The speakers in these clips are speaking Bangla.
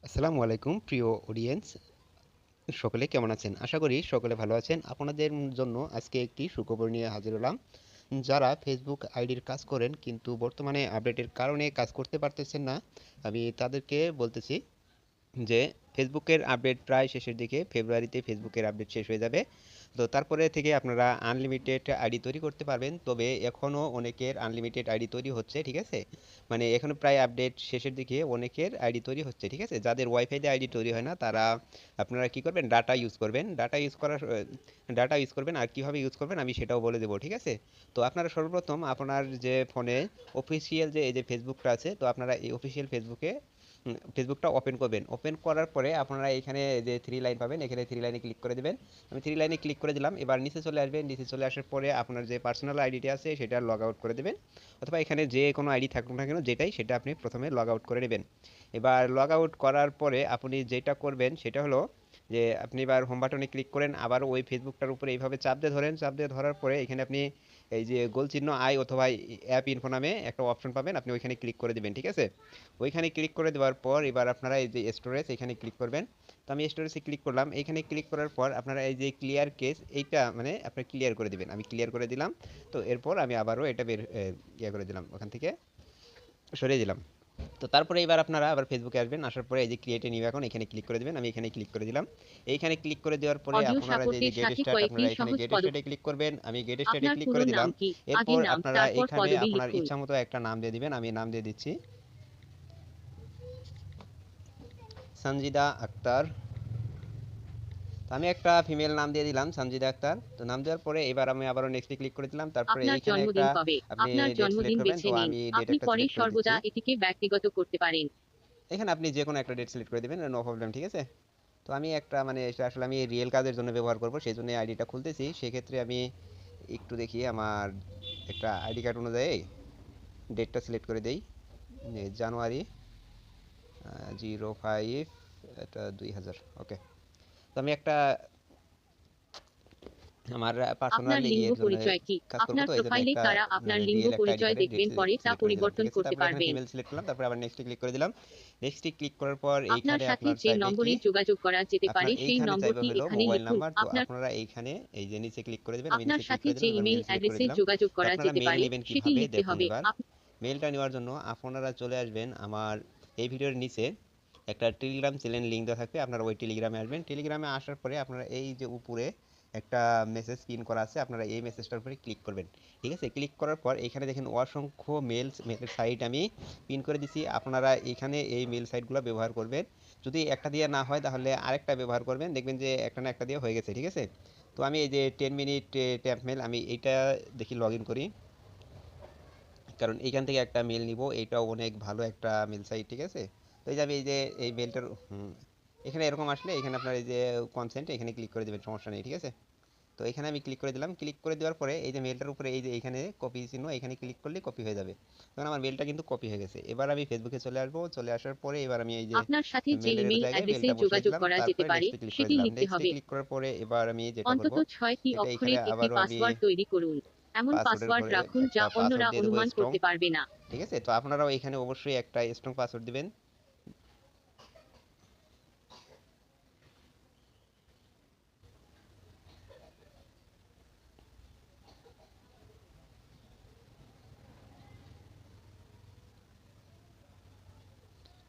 আসসালামু আলাইকুম প্রিয় অডিয়েন্স, সকলে কেমন আছেন? আশা করি সকলে ভালো আছেন। আপনাদের জন্য আজকে একটি সুখবর নিয়ে হাজির হলাম। যারা ফেসবুক আইডির কাজ করেন কিন্তু বর্তমানে আপডেটের কারণে কাজ করতে পারতেছেন না, আমি তাদেরকে বলতেছি যে ফেসবুকের আপডেট প্রায় শেষের দিকে। ফেব্রুয়ারিতে ফেসবুকের আপডেট শেষ হয়ে যাবে। তো তারপরে থেকে আপনারা আনলিমিটেড আইডি তৈরি করতে পারবেন, তবে এখনও অনেকের আনলিমিটেড আইডি তৈরি হচ্ছে, ঠিক আছে? মানে এখনো প্রায় আপডেট শেষের দিকে অনেকের আইডি তৈরি হচ্ছে, ঠিক আছে? যাদের ওয়াইফাই দিয়ে আইডি তৈরি হয় না তারা আপনারা কি করবেন, ডাটা ইউজ করবেন। ডাটা ইউজ করবেন, আর কিভাবে ইউজ করবেন আমি সেটাও বলে দেবো, ঠিক আছে? তো আপনারা সর্বপ্রথম আপনার যে ফোনে অফিসিয়াল যে এই যে ফেসবুকটা আছে, তো আপনারা এই অফিসিয়াল ফেসবুকটা ওপেন করবেন। ওপেন করার পরে আপনারা এখানে যে থ্রি লাইন পাবেন, এখানে থ্রি লাইনে ক্লিক করে দেবেন। আমি থ্রি লাইনে ক্লিক করে দিলাম। এবার নিচে চলে আসবেন। নিচে চলে আসার পরে আপনার যে পার্সোনাল আইডিটি আছে সেটা লগ আউট করে দেবেন, অথবা এখানে যে কোনো আইডি থাকুক না কেন যেটাই, সেটা আপনি প্রথমে লগ আউট করে নেবেন। এবার লগ আউট করার পরে আপনি যেটা করবেন সেটা হলো যে আপনি এবার হোম বাটনে ক্লিক করেন, আবার ওই ফেসবুকটার উপরে এইভাবে চাপ দিয়ে ধরেন। চাপ দিয়ে ধরার পরে এখানে আপনি এই যে গোল চিহ্ন আই অথবা অ্যাপ ইনফো নামে একটা অপশন পাবেন, আপনি ওইখানে ক্লিক করে দেবেন, ঠিক আছে? ওইখানে ক্লিক করে দেওয়ার পর এবার আপনারা এই যে স্টোরেজ এখানে ক্লিক করবেন। তো আমি স্টোরেজে ক্লিক করলাম। এইখানে ক্লিক করার পর আপনারা এই যে ক্লিয়ার কেস, এইটা মানে আপনারা ক্লিয়ার করে দেবেন। আমি ক্লিয়ার করে দিলাম। তো এরপর আমি আবারও এটা ইয়ে করে দিলাম, ওখান থেকে সরিয়ে দিলাম। তো তারপরে এবার আপনারা আবার ফেসবুকে আসবেন। আসার পরে এই যে ক্রিয়েট এ নিউ অ্যাকাউন্ট এখানে ক্লিক করে দেবেন। আমি এখানে ক্লিক করে দিলাম। এইখানে ক্লিক করে দেওয়ার পরে অডিও আপনারা যে সাপোর্টের গেট সাথে স্টার্ট, কয়েকটি আপনারা এখানে সহজ গেট স্টার্টে পদক্ষেপ। ক্লিক করবেন। আমি গেট স্টার্টে আপনার ক্লিক পুরো করে নাম দিলাম। কি? আগে এরপর নাম, আপনারা তারপর এখানে পদবি আপনার লিখুন। ইচ্ছামতো একটা নাম দিয়ে দিবেন। আমি নাম দিয়ে দিচ্ছি সঞ্জিদা আক্তার। তো আমি একটা ফিমেল নাম দিয়ে দিলাম সঞ্জিদা আক্তার। তো নাম দেওয়ার পরে এবার আমি আবারও নেক্সটে ক্লিক করে দিলাম। তারপরে আপনার এইখানে একটা জন্মদিন কবে? আপনি আপনার ডেট সিলেক্ট জন্মদিন করবেন। বেছে তো নিন। আমি ডেট আপনি একটা পরে সিলেক্ট করে দিচ্ছি। সর্বদা এটিকে ব্যক্তিগত করতে পারেন। এখানে আপনি যে কোনো একটা ডেট সিলেক্ট করে দিবেন, নো প্রবলেম, ঠিক আছে? তো আমি একটা মানে এটা আসলে আমি রিয়েল কাজের জন্য ব্যবহার করব, সেই জন্য আইডিটা খুলতেছি। সেক্ষেত্রে আমি একটু দেখি আমার একটা আইডি কার্ড অনুযায়ী ডেটটা সিলেক্ট করে দেই। জানুয়ারি 05, এটা 2000, ওকে। তো আমি একটা আমার আপনার পার্সোনাল লিঙ্গ ইয়ের জন্য পরিচয় কি? কাজ করব, আপনার তো এই জন্য প্রোফাইলে একটা কারা আপনার মানে লিঙ্গ রিয়েল একটা আইডি পরিচয় কার্ডের ডেট দেখবেন, পরে তা সিলেক্ট করে দিলাম, পরিবর্তন ঠিক আছে? করতে তারপরে এখানে পারবেন। ফিমেল সিলেক্ট করলাম, তারপরে আবার নেক্সটে ক্লিক করে দিলাম। নেক্সটে ক্লিক করার পর আপনার এইখানে সাথে আপনার যে চাইবে কি, নম্বরে যোগাযোগ করা যেতে আপনার পারে সেই এইখানে চাইবে নম্বরটি হলো এখানে মোবাইল লিখুন। নাম্বার। তো আপনার আপনারা এইখানে এই যে নিচে ক্লিক করে দেবেন। আমি আপনার নিচে ক্লিক সাথে করে যে দিলাম, আমি ইমেইল মেল সিলেক্ট করে অ্যাড্রেসে দিলাম। যোগাযোগ তো করা আপনারা যেতে মেল পারে নেবেন সেটি কিভাবে লিখতে দেখুন হবে। এবার। মেলটা নেওয়ার জন্য আপনারা চলে আসবেন আমার এই ভিডিওর নিচে একটা টেলিগ্রাম চ্যানেল লিঙ্ক দেওয়া থাকবে, আপনারা ওই টেলিগ্রামে আসবেন। টেলিগ্রামে আসার পরে আপনারা এই যে উপরে একটা মেসেজ পিন করা আছে, আপনারা এই মেসেজটার উপরে ক্লিক করবেন, ঠিক আছে? ক্লিক করার পর এখানে দেখেন অসংখ্য মেলের সাইট আমি পিন করে দিছি। আপনারা এখানে এই মেল সাইটগুলো ব্যবহার করবেন। যদি একটা দিয়ে না হয় তাহলে আরেকটা ব্যবহার করবেন, দেখবেন যে একটা না একটা দিয়ে হয়ে গেছে, ঠিক আছে? তো আমি এই যে 10 মিনিট ট্যাপ মেল, আমি এইটা দেখি লগ ইন করি, কারণ এইখান থেকে একটা মেল নিব। এইটাও অনেক ভালো একটা মেল সাইট, ঠিক আছে? তো এই যে আমি এই যে এই মেলটার এখানে এরকম আসলে এখানে আপনার এই যে কনসেন্ট এখানে ক্লিক করে দেবেন, সমস্যা নেই, ঠিক আছে? তো এখানে আমি ক্লিক করে দিলাম। ক্লিক করে দেওয়ার পরে এই যে মেলটার উপরে এই যে এখানে কপি চিহ্ন, এখানে ক্লিক করলে কপি হয়ে যাবে। তখন আমার মেলটা কিন্তু কপি হয়ে গেছে। এবার আমি ফেসবুকে চলে আসবো। চলে আসার পরে এবার আমি এই যে আপনার সাথে যে মেলের ইমেইল জায়গায় অ্যাড্রেসে মেলটা বসিয়ে যোগাযোগ দিলাম। করা যেতে তারপরে পারে নেক্সটে ক্লিক করে সেটি দিলাম। লিখতে নেক্সটে হবে। ক্লিক করার পরে এবার আমি যেটা করব, অন্তত 6টি এটা এখানে অক্ষরের একটি আবারও আমি পাসওয়ার্ড তৈরি করুন। এমন পাসওয়ার্ডের পাসওয়ার্ড পরে রাখুন একটা যা পাসওয়ার্ড অন্যরা দিয়ে দেবো, অনুমান স্ট্রং, করতে পারবে না। ঠিক আছে? তো আপনারাও এখানে অবশ্যই একটা স্ট্রং পাসওয়ার্ড দিবেন।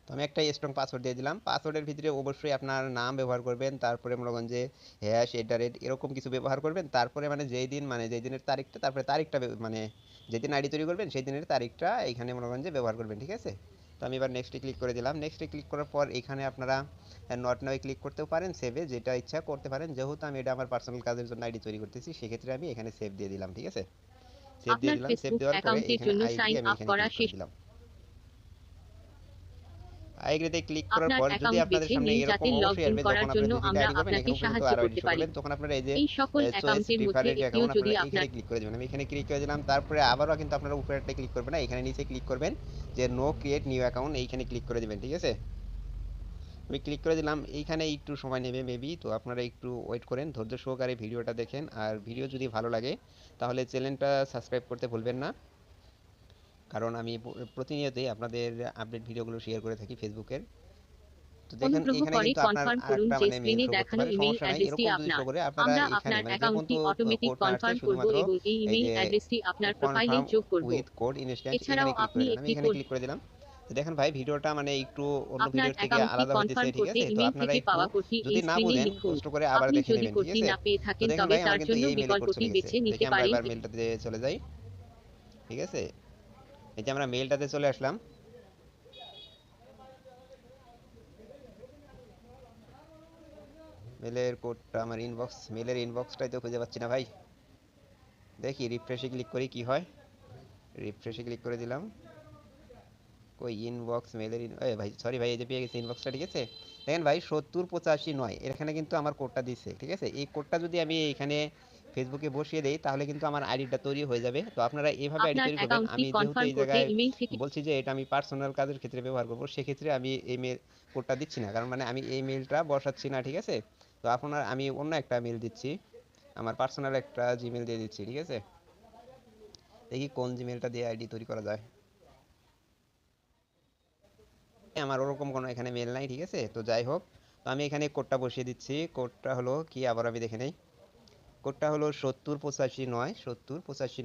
তো আমি একটা স্ট্রং পাসওয়ার্ড দিয়ে দিলাম। পাসওয়ার্ডের ভিতরে অবশ্যই আপনার নাম ব্যবহার করবেন, তারপরে মনে করেন যে @, এরকম কিছু ব্যবহার করবেন। তারপরে মানে যেই দিন মানে যেই দিনের তারিখটা, তারপরে তারিখটা মানে যেদিন আইডি তৈরি করবেন সেই দিনের তারিখটা এখানে মনে করেন যে ব্যবহার করবেন, ঠিক আছে? তো আমি এবার নেক্সটে ক্লিক করে দিলাম। নেক্সটে ক্লিক করার পর এখানে আপনারা নট নাও ক্লিক করতেও পারেন, সেভে যেটা ইচ্ছা করতে পারেন। যেহেতু আমি এটা আমার পার্সোনাল কাজের জন্য আইডি তৈরি করতেছি, সেক্ষেত্রে আমি এখানে সেভ দিয়ে দিলাম, ঠিক আছে? সেভ দিয়ে আপনার দিলাম। সেভ ফেসবুক দেওয়ার পরে অ্যাকাউন্টের এখানে জন্য আইগ্রি সাইন আমি আপ এখানে করা ক্লিক করে শেষ। দিলাম। আইডিতে ক্লিক করার আপনার পর যদি অ্যাকাউন্ট আপনাদের বেছে সামনে নিন এরকম যাতে লগ অবশ্যই ইন আসবে, করার যখন আপনারা জন্য 2-3টা আমরা আইডি করবেন, আপনাকে এখানে পর্যন্ত সাহায্য আরও আইডি করতে শো পারি। করবেন, তখন আপনারা এই যে এই সকল চয়েস অ্যাকাউন্টের মধ্যে প্রিফারেড একটিও অ্যাকাউন্ট যদি আপনারা এখানে আপনার ক্লিক করে দেবেন। আমি এখানে ক্লিক করে দিলাম। তারপরে আবারও কিন্তু আপনারা উপরে একটা ক্লিক করবেন না, এখানে নিচে ক্লিক করবেন যে নো ক্রিয়েট নিউ অ্যাকাউন্ট, এইখানে ক্লিক করে দেবেন, ঠিক আছে? আমি ক্লিক করে দিলাম। এইখানে একটু সময় নেবে মেবি, তো আপনারা একটু ওয়েট করেন, ধৈর্য সহকারে ভিডিওটা দেখেন। আর ভিডিও যদি ভালো লাগে তাহলে চ্যানেলটা সাবস্ক্রাইব করতে ভুলবেন না, কারণ আমি প্রতিনিয়তই আপনাদের আপডেট ভিডিওগুলো শেয়ার করে থাকি ফেসবুকের। তো দেখেন অনুগ্রহ এখানে করে কিন্তু আপনার কনফার্ম করুন আরেকটা যে মানে মেইল স্ক্রিনে শো করতে দেখানো পারে, ইমেইল সমস্যা নাই। অ্যাড্রেসটি এরকম যদি শো আপনার। করে আপনারা আমরা এখানে আপনার মানে অ্যাকাউন্টটি যেহেতু অটোমেটিক কোডটা আসছে কনফার্ম করব শুধুমাত্র এবং এই এই ইমেইল যে অ্যাড্রেসটি আপনার প্রোফাইলে কনফার্ম যোগ করব। উইথ কোড ইনস্ট্যান্ট এছাড়াও এখানে ক্লিক করে আপনি দেন। আমি একটি এখানে কোড ক্লিক করে দিলাম। তো দেখেন ভাই ভিডিওটা মানে একটু অন্য আপনার ভিডিওর থেকে অ্যাকাউন্টটি আলাদা হইতেছে, কনফার্ম ঠিক করতে আছে? তো ইমেইল আপনারা থেকে একটু পাওয়া কোডটি যদি এই না স্ক্রিনে বুঝেন লিখুন। কষ্ট করে আবার আপনি দেখে যদি নেবেন, ঠিক কোডটি আছে? না পেয়ে তো থাকেন দেখেন তবে ভাই আমার তার কিন্তু জন্য এই মেইলে কোড চলে বিকল্পটি গেছে। বেছে দেখি নিতে আমরা পারেন। এবার মেইলটাতে চলে যাই, ঠিক আছে? এই যে আমরা মেইলটাতে চলে আসলাম। মেলের কোডটা আমার মেলের ইনবক্সটাই তো খুঁজে পাচ্ছি না ভাই। দেখি রিফ্রেশে ক্লিক করি কি হয়। রিফ্রেশে ক্লিক করে দিলাম। কই ইনবক্স মেলের ভাই সরি ভাই, এই যে পেয়ে গেছি ইনবক্সটা, ঠিক আছে? দেখেন ভাই 7085 9 এখানে কিন্তু আমার কোডটা দিচ্ছে, ঠিক আছে? এই কোডটা যদি আমি এখানে ফেসবুকে বসিয়ে দেই তাহলে কিন্তু আমার আইডিটা তৈরি হয়ে যাবে। তো আপনারা এভাবে আইডি আপনার তৈরি করবেন। অ্যাকাউন্টটি আমি যেহেতু কনফার্ম এই করতে জায়গায় ইমেইল থেকে বলছি যে এটা আমি পার্সোনাল কাজের ক্ষেত্রে ব্যবহার করব, সেক্ষেত্রে আমি এই কোডটা দিচ্ছি না, কারণ মানে আমি এই মেলটা বসাচ্ছি না, ঠিক আছে? তো আমি অন্য একটা মেল দিচ্ছি, আমার পার্সোনাল একটা জিমেল দিয়ে দিচ্ছি, ঠিক আছে? দেখি কোন জিমেলটা দিয়ে আইডি তৈরি করা যায়। আমার ওরকম কোনো এখানে মেল নাই, ঠিক আছে? তো যাই হোক, তো আমি এখানে কোডটা বসিয়ে দিচ্ছি। কোডটা হলো কি আবার আমি দেখে নেই। কোডটা হলো 7085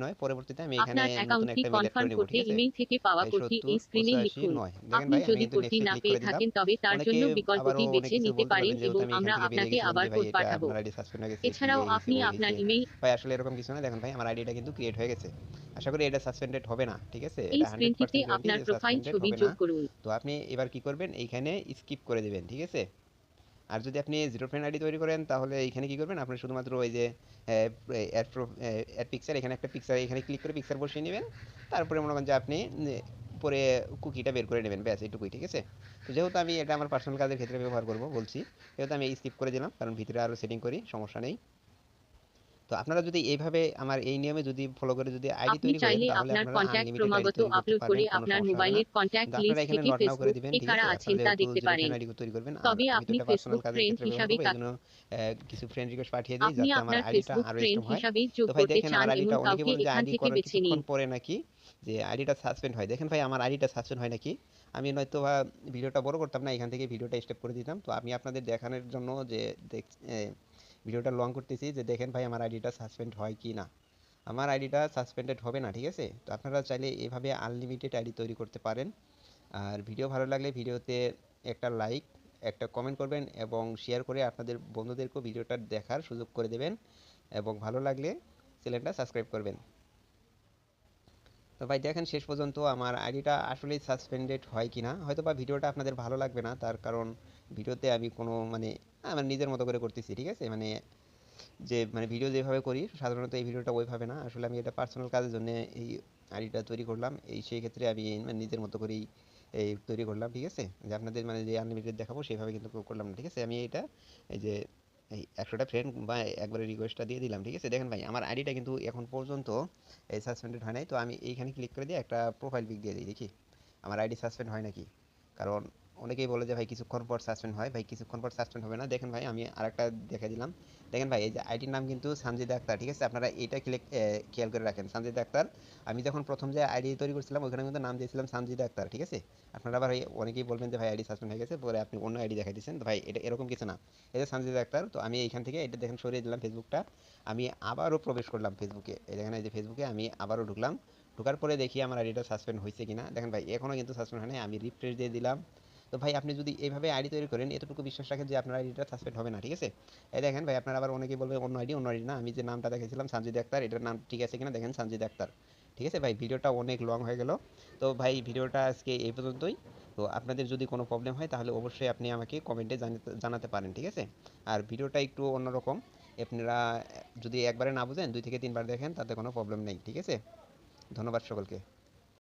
9 পরবর্তীতে আমি এখানে আপনার নতুন অ্যাকাউন্টটি একটা মেল এড করে কনফার্ম নিব, করতে ঠিক আছে? ইমেইল থেকে পাওয়া এই কোডটি এই স্ক্রিনে লিখুন। 7085 9 দেখেন আপনি ভাই আমি যদি কিন্তু কোডটি নেক্সটে না ক্লিক পেয়ে করে দিলাম। থাকেন তবে তার অনেকে জন্য আবারও বিকল্পটি অনেক বেছে কিছু নিতে বলতে পারেন পারবেন, যেহেতু এবং আমি এখান আমরা থেকে বেরিয়ে আপনাকে গেছিলাম আবার যে ভাই কোড এটা পাঠাবো। আপনার আইডি সাসপেন্ড হয়ে গেছে, কি এছাড়াও এই হইছে আপনি ওই আপনার হইছে। ইমেইল ভাই আসলে এরকম কিছু না, দেখেন ভাই আমার আইডিটা কিন্তু ক্রিয়েট হয়ে গেছে। আশা করি এটা সাসপেন্ডেড হবে না, ঠিক আছে? এই এটা স্ক্রিনটিতে 100% গ্যারান্টি আপনার যে প্রোফাইল সাসপেন্ডেড ছবি হবে না। যোগ করুন। তো আপনি এবার কি করবেন, এইখানে স্কিপ করে দিবেন, ঠিক আছে? আর যদি আপনি জিরো ফ্রেন্ড আইডি তৈরি করেন তাহলে এইখানে কি করবেন, আপনি শুধুমাত্র ওই যে অ্যাড পিকচার, এখানে একটা পিকচার, এখানে ক্লিক করে পিকচার বসিয়ে নেবেন। তারপরে মনে করেন যে আপনি পরে কুকিটা বের করে নেবেন, ব্যাস এইটুকুই, ঠিক আছে? তো যেহেতু আমি এটা আমার পার্সোনাল কাজের ক্ষেত্রে ব্যবহার করব বলছি, যেহেতু আমি স্কিপ করে দিলাম, কারণ ভিতরে আরও সেটিং করি, সমস্যা নেই। তো আপনারা যদি এইভাবে আমার এই নিয়মে যদি ফলো করে যদি আইডি আপনি তৈরি করেন চাইলে তাহলে আপনার আপনারা কন্ট্যাক্ট আনলিমিটেড আইডি ক্রমাগত তৈরি করতে আপলোড পারবেন, করে কোনো আপনার সমস্যা হবে না। মোবাইলের কিন্তু কন্ট্যাক্ট আপনারা লিস্ট এখানে থেকে নট নাও করে ফেসবুক দিবেন, কে ঠিক কারা আছে? আছেন আপনারা তা যেহেতু দেখতে জিরো পারেন। ফ্রেন্ড আইডি তৈরি করবেন, আর তবে আমি তো আপনি এটা পার্সোনাল ফেসবুক কাজের ফ্রেন্ড ক্ষেত্রে ব্যবহার হিসাবে করবো, এই জন্য কিছু ফ্রেন্ড রিকোয়েস্ট পাঠিয়ে দিই আপনি যাতে আমার আপনার আইডিটা ফেসবুক আরও ফ্রেন্ড স্ট্রং হয়। হিসাবে যোগ তো ভাই করতে দেখেন চান আমার এমন আইডিটা, অনেকে কাউকে বলেন যে এখান আইডি থেকে করার বেছে কিছুক্ষণ নিন। পরে নাকি যে আইডিটা সাসপেন্ড হয়। দেখেন ভাই আমার আইডিটা সাসপেন্ড হয় নাকি, আমি নয়তো বা ভিডিওটা বড় করতাম না, এখান থেকে ভিডিওটা স্টপ করে দিতাম। তো আমি আপনাদের দেখানোর জন্য যে ভিডিওটা লং করতেছি যে দেখেন ভাই আমার আইডিটা সাসপেন্ড হয় কি না। আমার আইডিটা সাসপেন্ডেড হবে না, ঠিক আছে? তো আপনারা চাইলে এভাবে আনলিমিটেড আইডি তৈরি করতে পারেন। আর ভিডিও ভালো লাগলে ভিডিওতে একটা লাইক, একটা কমেন্ট করবেন এবং শেয়ার করে আপনাদের বন্ধুদেরকেও ভিডিওটা দেখার সুযোগ করে দেবেন, এবং ভালো লাগলে চ্যানেলটা সাবস্ক্রাইব করবেন। তো ভাই দেখেন শেষ পর্যন্ত আমার আইডিটা আসলেই সাসপেন্ডেড হয় কি না। হয়তো বা ভিডিওটা আপনাদের ভালো লাগবে না, তার কারণ ভিডিওতে আমি কোনো মানে আমার নিজের মতো করে করতেছি, ঠিক আছে? মানে যে মানে ভিডিও যেভাবে করি সাধারণত এই ভিডিওটা ওইভাবে না, আসলে আমি এটা পার্সোনাল কাজের জন্য এই আইডিটা তৈরি করলাম। সেই ক্ষেত্রে আমি মানে নিজের মতো করেই এই তৈরি করলাম, ঠিক আছে? যে আপনাদের মানে যে আনলিমিটেড দেখাবো সেভাবে কিন্তু করলাম না, ঠিক আছে? আমি এটা এই যে এই 100টা ফ্রেন্ড বা একবারে রিকোয়েস্টটা দিয়ে দিলাম, ঠিক আছে? দেখেন ভাই আমার আইডিটা কিন্তু এখন পর্যন্ত এই সাসপেন্ডেড হয় নাই। তো আমি এইখানে ক্লিক করে দিয়ে একটা প্রোফাইল পিক দিয়ে দিই, দেখি আমার আইডি সাসপেন্ড হয় নাকি। কারণ অনেকেই বলে যে ভাই কিছুক্ষণ পর সাসপেন্ড হয়, ভাই কিছুক্ষণ পর সাসপেন্ড হবে না। দেখেন ভাই আমি আরেকটা দেখে দিলাম। দেখেন ভাই এই যে আইডির নাম কিন্তু সানজিদা আক্তার, ঠিক আছে? আপনারা এইটা খেয়াল করে রাখেন, সানজিদা আক্তার। আমি যখন প্রথম যে আইডি তৈরি করছিলাম ওখানে কিন্তু নাম দিয়েছিলাম সানজিদা আক্তার, ঠিক আছে? আপনারা আবার অনেকেই বলবেন যে ভাই আইডি সাসপেন্ড হয়ে গেছে, পরে আপনি অন্য আইডি দেখাই দিচ্ছেন। তো ভাই এটা এরকম কিছু না, এই যে সানজিদা আক্তার। তো আমি এইখান থেকে এটা দেখেন সরিয়ে দিলাম ফেসবুকটা, আমি আবারও প্রবেশ করলাম ফেসবুকে। এই দেখেন এই যে ফেসবুকে আমি আবারও ঢুকলাম, ঢোকার পরে দেখি আমার আইডিটা সাসপেন্ড হয়েছে কিনা। দেখেন ভাই এখনও কিন্তু সাসপেন্ড হয় নাই, আমি রিফ্রেশ দিয়ে দিলাম। তো ভাই আপনি যদি এইভাবে আইডি তৈরি করেন এতটুকু বিশ্বাস রাখেন যে আপনার আইডিটা সাসপেন্ড হবে না, ঠিক আছে? এই দেখেন ভাই আপনারা আবার অনেকেই বলবেন অন্য আইডি না, আমি যে নামটা দেখেছিলাম সানজিদ আক্তার, এটার নাম ঠিক আছে কিনা দেখেন, সানজিদ আক্তার, ঠিক আছে? ভাই ভিডিওটা অনেক লং হয়ে গেল। তো ভাই ভিডিওটা আজকে এই পর্যন্তই। তো আপনাদের যদি কোনো প্রবলেম হয় তাহলে অবশ্যই আপনি আমাকে কমেন্টে জানাতে পারেন, ঠিক আছে? আর ভিডিওটা একটু অন্যরকম, আপনারা যদি একবারে না বুঝেন 2 থেকে 3 বার দেখেন, তাতে কোনো প্রবলেম নেই, ঠিক আছে? ধন্যবাদ সকলকে।